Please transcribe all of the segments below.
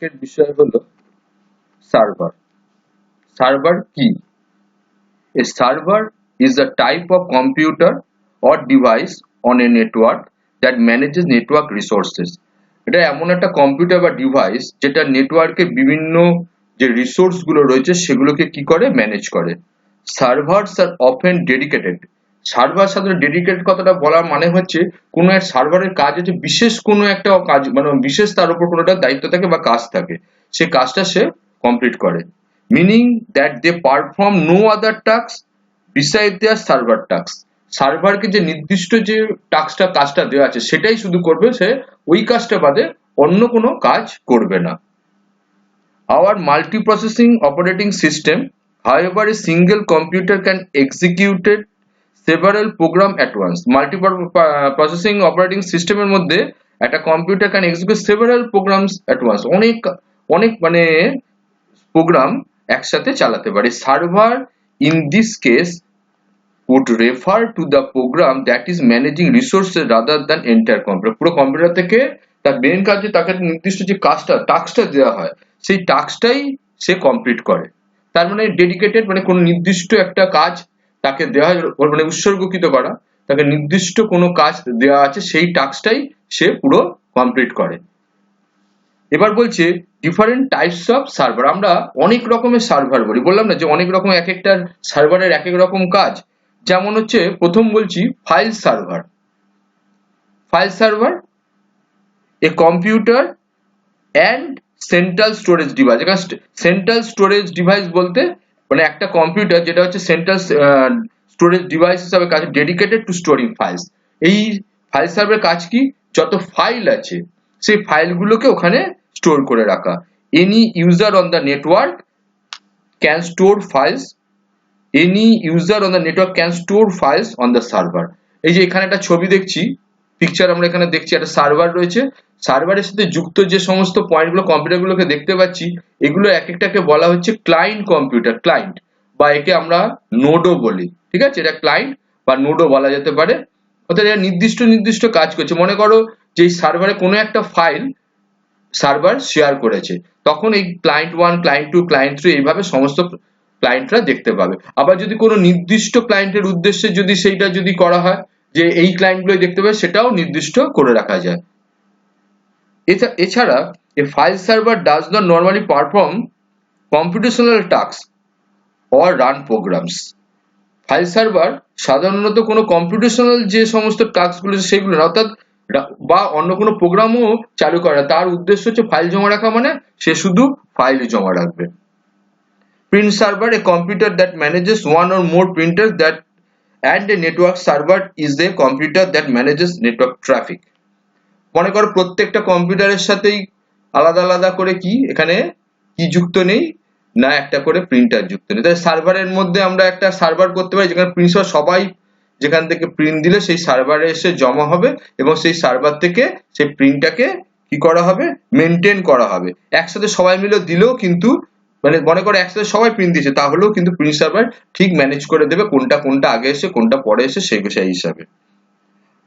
আজকের বিষয় হলো সার্ভার। সার্ভার কি? A server is a type of computer or device on a network that manages network resources. এটা এমন একটা কম্পিউটার বা ডিভাইস যেটা নেটওয়ার্কে বিভিন্ন যে রিসোর্স গুলো রয়েছে সেগুলোকে কি করে ম্যানেজ করে। সার্ভারস আর অফেন ডেডিকেটেড। সার্ভার সাধারণত ডেডিকেটেড কথাটা বলার মানে হচ্ছে কোনো এক সার্ভারের কাজ হচ্ছে বিশেষ কোনো একটা কাজ, মানে বিশেষ তার উপর কোনো একটা দায়িত্ব থাকে বা কাজ থাকে, সেই কাজটা সে কমপ্লিট করে। Meaning that they perform no other tasks beside their server tasks. সার্ভারকে যে নির্দিষ্ট যে কাজটা দেওয়া আছে সেটাই শুধু করবে, সে ওই কাজটা বাদে অন্য কোনো কাজ করবে না। Our multiprocessing operating system, however, a single computer can execute several program at once. Multiprocessing operating system এর মধ্যে একটা computer can execute several programs at once. অনেক মানে প্রোগ্রাম একসাথে চালাতে পারে। Server in this case would refer to the program that is managing resources rather than entire computer. পুরো computer থেকে তার মেইন কাজ যে তাকে নির্দিষ্ট যে টাস্কটা দেওয়া হয় সেই টাস্কটাই সে কমপ্লিট করে। তার মানে ডেডিকেটেড মানে কোনো নির্দিষ্ট একটা কাজ তাকে দেওয়া হয়, মানে উৎসর্গকৃত করা, তাকে নির্দিষ্ট কোনো কাজ দেওয়া আছে সেই টাস্কটাই সে পুরো কমপ্লিট করে। এবার বলছে ডিফারেন্ট টাইপস অফ সার্ভার। আমরা অনেক রকমের সার্ভার বলি, বললাম না যে অনেক রকম, এক একটা সার্ভারের এক এক রকম কাজ। যেমন হচ্ছে প্রথম বলছি file server. File server a computer and central storage device. এখানে সেন্ট্রাল স্টোরেজ ডিভাইস বলতে মানে একটা কম্পিউটার যেটা হচ্ছে সেন্ট্রাল স্টোরেজ ডিভাইস হিসাবে কাজ, ডেডিকেটেড টু স্টোরিং ফাইলস। এই ফাইল সার্ভারের কাজ কি? যত ফাইল আছে সেই ফাইলগুলোকে ওখানে স্টোর করে রাখা। Any user on the network can store files. Any user on the network can store files on the server. এই যে এখানে একটা ছবি দেখছি, পিকচার আমরা এখানে দেখছি, একটা সার্ভার রয়েছে। সার্ভারের সাথে যুক্ত যে সমস্ত পয়েন্টগুলো কম্পিউটারগুলোকে দেখতে পাচ্ছি, এগুলো এক একটাকে বলা হচ্ছে ক্লায়েন্ট কম্পিউটার, ক্লায়েন্ট, বা একে আমরা নোডও বলি। ঠিক আছে, এটা ক্লায়েন্ট বা নোডও বলা যেতে পারে। অর্থাৎ এরা নির্দিষ্ট কাজ করছে। মনে করো যে এই সার্ভারে কোনো একটা ফাইল সার্ভার শেয়ার করেছে, তখন এই ক্লায়েন্ট 1, ক্লায়েন্ট 2, ক্লায়েন্ট 3 এইভাবে সমস্ত ক্লায়েন্টরা দেখতে পাবে। আবার যদি কোনো নির্দিষ্ট ক্লায়েন্টের উদ্দেশ্যে যদি সেইটা যদি করা হয় যে এই ক্লায়েন্টগুলোই দেখতে পাবে, সেটাও নির্দিষ্ট করে রাখা যায়। এছাড়া a file server does not normally perform computational tasks or run programs. File server সাধারণত কোনো কম্পিউটেশনাল যে সমস্ত টাস্কগুলো সেগুলো না, অর্থাৎ বা অন্য কোনো প্রোগ্রামও চালু করে না। তার উদ্দেশ্য হচ্ছে ফাইল জমা রাখা, মানে সে শুধু ফাইলই জমা রাখবে। Print server a computer that manages one or more printer that and a network server is a computer that manages network traffic. মনে করো প্রত্যেকটা কম্পিউটারের সাথেই আলাদা আলাদা করে কি এখানে কি যুক্ত নেই না, একটা করে প্রিন্টার যুক্ত নেই। তাই সার্ভারের মধ্যে আমরা একটা সার্ভার করতে পারি যেখানে প্রিন্টার সবাই যেখান থেকে প্রিন্ট দিলে সেই সার্ভারে এসে জমা হবে এবং সেই সার্ভার থেকে সেই প্রিন্টটাকে কি করা হবে, মেনটেন করা হবে। একসাথে সবাই মিলে দিলেও কিন্তু মানে মনে করে একসাথে সবাই প্রিন্ট দিয়েছে, তাহলেও কিন্তু প্রিন্ট সার্ভার ঠিক ম্যানেজ করে দেবে কোনটা আগে এসে কোনটা পরে এসে সেই হিসাবে।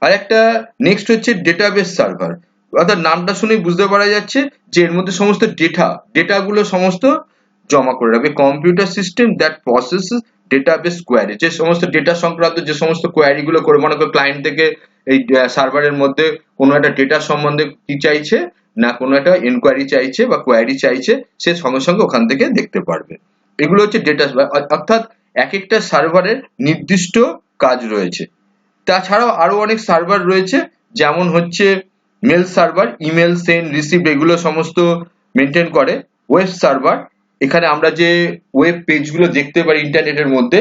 আর একটা নেক্সট হচ্ছে ডেটাবেস সার্ভার। অর্থাৎ নামটা শুনেই বুঝতে পারা যাচ্ছে যে এর মধ্যে সমস্ত ডেটাগুলো সমস্ত জমা করে রাখবে। Computer system that processes database query, যে সমস্ত ডেটা সংক্রান্ত যে সমস্ত কোয়ারি গুলো করে, মনে করো ক্লায়েন্ট থেকে এই সার্ভারের মধ্যে কোনো একটা ডেটা সম্বন্ধে কি চাইছে না কোনো একটা এনকোয়ারি চাইছে বা কোয়ারি চাইছে, সে সঙ্গে সঙ্গে ওখান থেকে দেখতে পারবে। এগুলো হচ্ছে ডেটা, অর্থাৎ এক একটা সার্ভারের নির্দিষ্ট কাজ রয়েছে। তাছাড়াও আরো অনেক সার্ভার রয়েছে, যেমন হচ্ছে mail server, email send receive এগুলো সমস্ত মেনটেন করে। ওয়েব সার্ভার, এখানে আমরা যে ওয়েব পেজগুলো দেখতে পারি ইন্টারনেটের মধ্যে,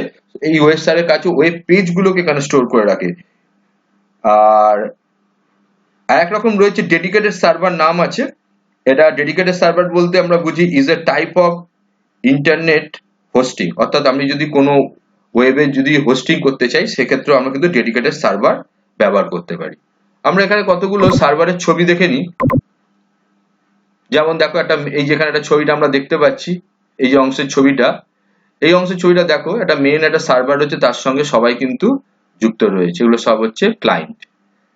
এই ওয়েব সার্ভারের কাছে ওয়েব পেজগুলোকে এখানে স্টোর করে রাখে। আর এক রকম রয়েছে ডেডিকেটেড সার্ভার, নাম আছে এটা। ডেডিকেটেড সার্ভার বলতে আমরা বুঝি is a type of internet hosting, অর্থাৎ আমি যদি কোনো ওয়েবে যদি হোস্টিং করতে চাই সেক্ষেত্রে আমরা কিন্তু ডেডিকেটেড সার্ভার ব্যবহার করতে পারি। আমরা এখানে কতগুলো সার্ভারের ছবি দেখে নিই। যেমন দেখো একটা, এই যেখানে একটা ছবিটা আমরা দেখতে পাচ্ছি, এই যে অংশের ছবিটা, এই অংশের ছবিটা দেখো, একটা মেইন একটা সার্ভার রয়েছে, তার সঙ্গে সবাই কিন্তু যুক্ত রয়েছে, এগুলো সব হচ্ছে ক্লায়েন্ট।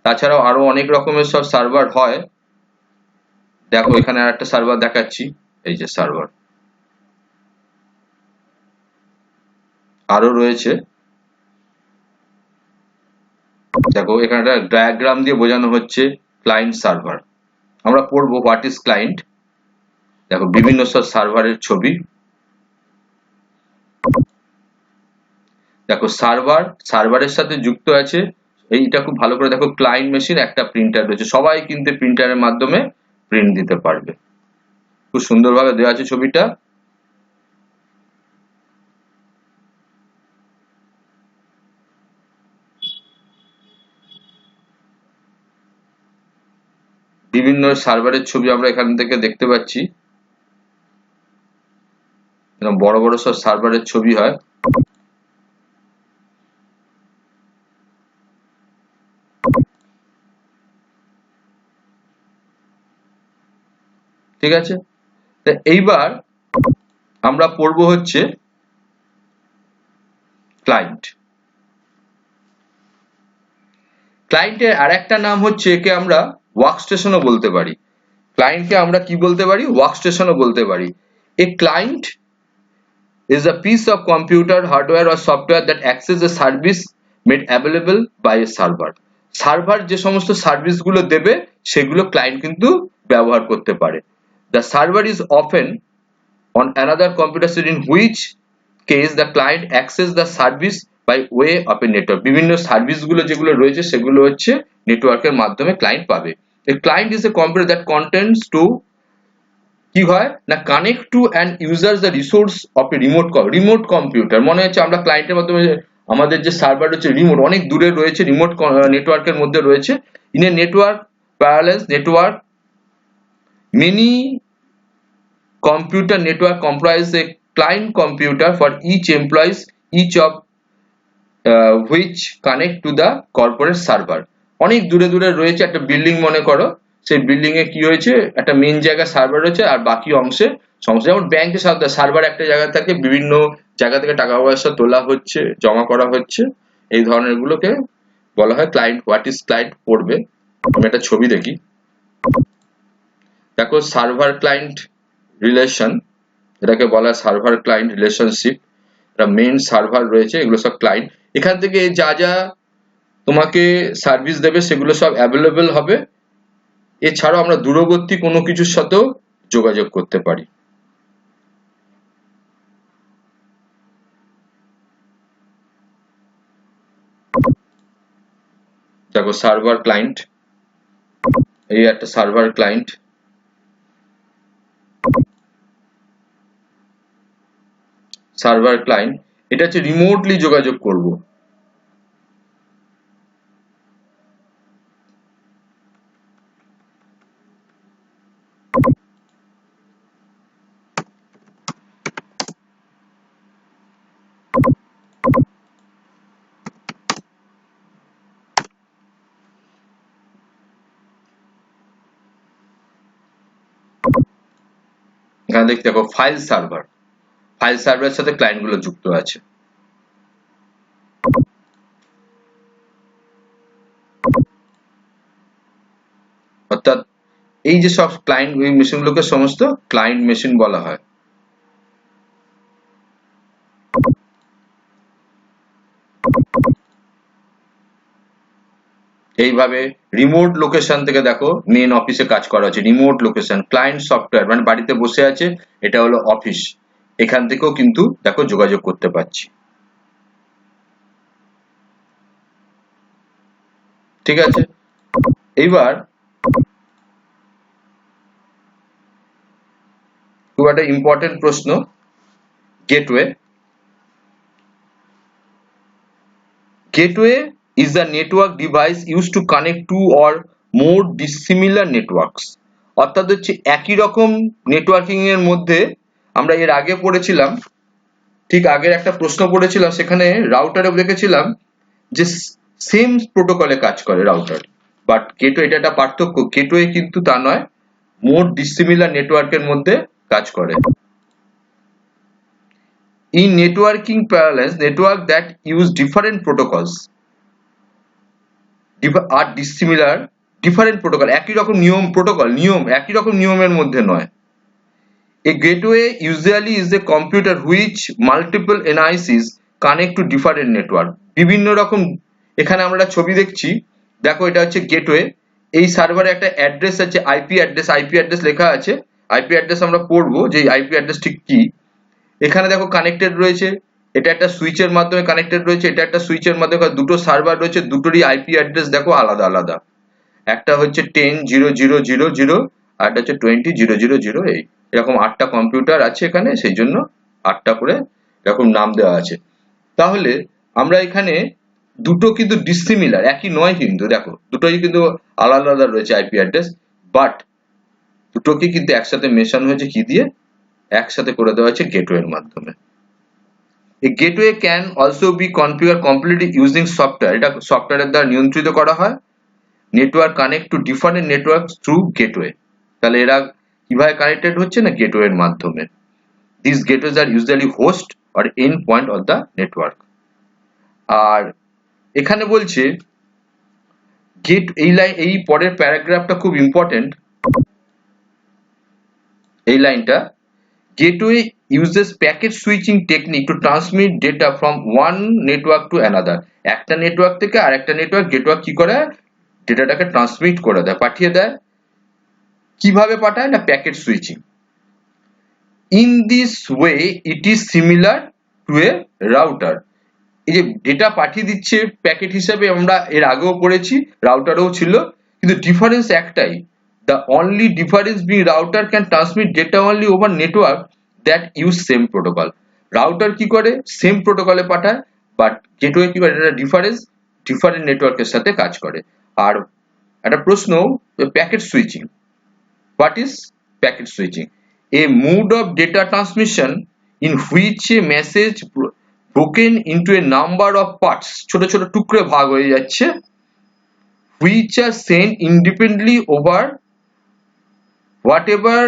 তাছাড়াও আরো অনেক রকমের সব সার্ভার হয়, দেখো এখানে আরেকটা সার্ভার দেখাচ্ছি, এই যে সার্ভার আরো রয়েছে। দেখো এখানে একটা ডায়াগ্রাম দিয়ে বোঝানো হচ্ছে ক্লায়েন্ট সার্ভার। আমরা পড়বো হোয়াট ইজ ক্লায়েন্ট। দেখো বিভিন্ন সব সার্ভারের ছবি। দেখো সার্ভারের সাথে যুক্ত আছে, এইটা খুব ভালো করে দেখো, ক্লায়েন্ট মেশিন, একটা প্রিন্টার রয়েছে। সবাই কিন্তু প্রিন্টারের মাধ্যমে প্রিন্ট দিতে পারবে। খুব সুন্দরভাবে দেওয়া আছে ছবিটা। বিভিন্ন সার্ভারের ছবি আমরা এখান থেকে দেখতে পাচ্ছি। বড় বড় সব সার্ভারের ছবি হয়। ঠিক আছে, তা এইবার আমরা পড়বো হচ্ছে ক্লায়েন্ট। ক্লায়েন্টের আরেকটা নাম হচ্ছে, একে আমরা ওয়ার্কস্টেশনও বলতে পারি। ক্লায়েন্টকে আমরা কি বলতে পারি? ওয়ার্কস্টেশনও বলতে পারি। A client is a piece of computer hardware or software that access a service made available by a server. Server যে সমস্ত সার্ভিস গুলো দেবে সেগুলো ক্লায়েন্ট কিন্তু ব্যবহার করতে পারে। The server is often on another computer set, in which case the client access the service by way of a network. বিভিন্ন সার্ভিস গুলো যেগুলো রয়েছে সেগুলো হচ্ছে নেটওয়ার্কের মাধ্যমে ক্লায়েন্ট পাবে। A client is a computer that contains to কি হয় না, connect to and user the resource of A remote computer. মনে হচ্ছে আমরা ক্লায়েন্টের মাধ্যমে আমাদের যে সার্ভার হচ্ছে রিমোট, অনেক দূরে রয়েছে, রিমোট নেটওয়ার্কের মধ্যে রয়েছে। In a network parallel network many computer network comprise a client computer for each employees, each of which connect to the corporate server. অনেক দূরে দূরে রয়েছে একটা বিল্ডিং মনে করো, সেই বিল্ডিং এ কি হয়েছে, একটা মেইন জায়গায় সার্ভার রয়েছে আর বাকি অংশে সমস্ত, যেমন ব্যাংকে সার্ভার একটা জায়গায় থাকে, বিভিন্ন জায়গা থেকে টাকা পয়সা তোলা হচ্ছে, জমা করা হচ্ছে, এই ধরনের গুলোকে বলা হয় ক্লায়েন্ট। হোয়াট ইজ ক্লায়েন্ট পড়বে। আমি একটা ছবি দেখি, দেখো সার্ভার ক্লায়েন্ট রিলেশন, এটাকে বলা হয় সার্ভার ক্লায়েন্ট রিলেশনশিপ। একটা মেইন সার্ভার রয়েছে, এগুলো সব ক্লায়েন্ট। এখান থেকে যা যা তোমাকে সার্ভিস দেবে সেগুলো সব অ্যাভেলেবেল হবে। এছাড়াও আমরা দূরবর্তী কোনো কিছুর সাথেও যোগাযোগ করতে পারি। দেখো সার্ভার ক্লায়েন্ট, এই একটা সার্ভার ক্লায়েন্ট। সার্ভার ক্লায়েন্ট এটা হচ্ছে রিমোটলি যোগাযোগ করব। এখানে দেখতে দেখো ফাইল সার্ভার, ফাইল সার্ভারের সাথে ক্লায়েন্ট গুলো যুক্ত আছে। অর্থাৎ এই যে সব ক্লায়েন্ট মেশিন গুলোকে সমস্ত ক্লায়েন্ট মেশিন বলা হয়। এইভাবে রিমোট লোকেশন থেকে দেখো মেন অফিসে কাজ করা হচ্ছে, রিমোট লোকেশন ক্লায়েন্ট সফটওয়্যার, মানে বাড়িতে বসে আছে, এটা হলো অফিস, এখান থেকেও কিন্তু দেখো যোগাযোগ করতে পারছি। ঠিক আছে, এইবার খুব একটা ইম্পর্টেন্ট প্রশ্ন, gateway. Gateway is a network device used to connect two or more dissimilar networks. অর্থাৎ হচ্ছে একই রকম নেটওয়ার্কিং এর মধ্যে, আমরা এর আগে পড়েছিলাম, ঠিক আগের একটা প্রশ্ন পড়েছিলাম, সেখানে রাউটারে দেখেছিলাম যে সেম প্রোটোকলে কাজ করে রাউটার, বাট গেটওয়ে এটা একটা পার্থক্য, গেটওয়ে কিন্তু তা নয়, মোর ডিসিমিলার নেটওয়ার্কের মধ্যে কাজ করে। In networking parallels, network that use different protocols are dissimilar different protocol, একই রকম নিয়ম, প্রোটোকল নিয়ম একই রকম নিয়মের মধ্যে নয়। A gateway usually is a computer which multiple NICs connect to different network। বিভিন্ন রকম, এখানে আমরা ছবি দেখছি, দেখো এটা হচ্ছে গেটওয়ে, এই সার্ভারে একটা অ্যাড্রেস আছে, আইপি অ্যাড্রেস লেখা আছে, আইপি অ্যাড্রেস আমরা পড়বো যে আইপি অ্যাড্রেস ঠিক কি। এখানে দেখো কানেক্টেড রয়েছে, এটা একটা সুইচের মাধ্যমে কানেক্টেড রয়েছে, এটা একটা সুইচের মাধ্যমে, দুটো সার্ভার রয়েছে, দুটোরই আইপি অ্যাড্রেস দেখো আলাদা আলাদা, একটা হচ্ছে 10.0.0.0 আর একটা হচ্ছে 20.0.0.0। এরকম 8টা কম্পিউটার আছে এখানে, সেই জন্য 8টা করে এরকম নাম দেওয়া আছে। তাহলে আমরা এখানে দুটো কিন্তু ডিসিমিলার, একই নয় কিন্তু, দেখো দুটোই কিন্তু আলাদা আলাদা রয়েছে আইপি অ্যাড্রেস, বাট দুটোকে কিন্তু একসাথে মেশানো হয়েছে কি দিয়ে, একসাথে করে দেওয়া হয়েছে গেটওয়ের মাধ্যমে। A gateway can also be configured completely using software, এটা সফটওয়্যারের দ্বারা নিয়ন্ত্রিত করা হয়। Network connect to different network through gateway, তাহলে এরা কিভাবে কানেক্টেড হচ্ছে না, গেটওয়ের মাধ্যমে। This gateways are usually host or end point of the network. আর এখানে বলছে গেট, এই পরের প্যারাগ্রাফটা খুব ইম্পর্টেন্ট, এই লাইনটা, gateway uses packet switching technique to transmit data from one network to another। একটা নেটওয়ার্ক থেকে আরেকটা নেটওয়ার্ক গেটওয়ার্ক কি করে, ডেটাটাকে ট্রান্সমিট করে দেয়, পাঠিয়ে দেয়। কিভাবে পাঠায় না, packet switching. In this way it is similar to A router. এই যে ডেটা পাঠিয়ে দিচ্ছে প্যাকেট হিসেবে, আমরা এর আগেও পড়েছি, রাউটারও ছিল, কিন্তু ডিফারেন্স একটাই, the only difference being router can transmit data only over network that use same protocol। Router কি করে, সেম প্রোটোকলে পাঠায়, বাট গেটওয়ে কি করে, এটা ডিফারেন্ট নেটওয়ার্কের সাথে কাজ করে। আর একটা প্রশ্ন, packet switching, what is packet switching? A mode of data transmission in which a message broken into a number of parts, ছোট ছোট টুকরো ভাগ হয়ে যাচ্ছে, which are sent independently over whatever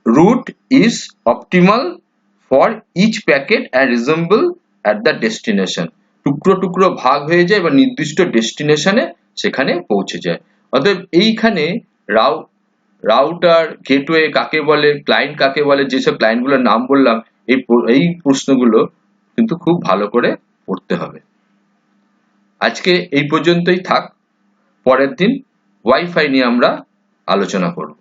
route is optimal for each packet and resemble at the destination। টুকরো টুকরো ভাগ হয়ে যায় এবং নির্দিষ্ট ডেস্টিনেশনে সেখানে পৌঁছে যায়। অতএব এইখানে রাউটার, গেটওয়ে কাকে বলে, ক্লায়েন্ট কাকে বলে, যেসব ক্লায়েন্টগুলোর নাম বললাম, এই প্রশ্নগুলো কিন্তু খুব ভালো করে পড়তে হবে। আজকে এই পর্যন্তই থাক, পরের দিন ওয়াইফাই নিয়ে আমরা আলোচনা করব।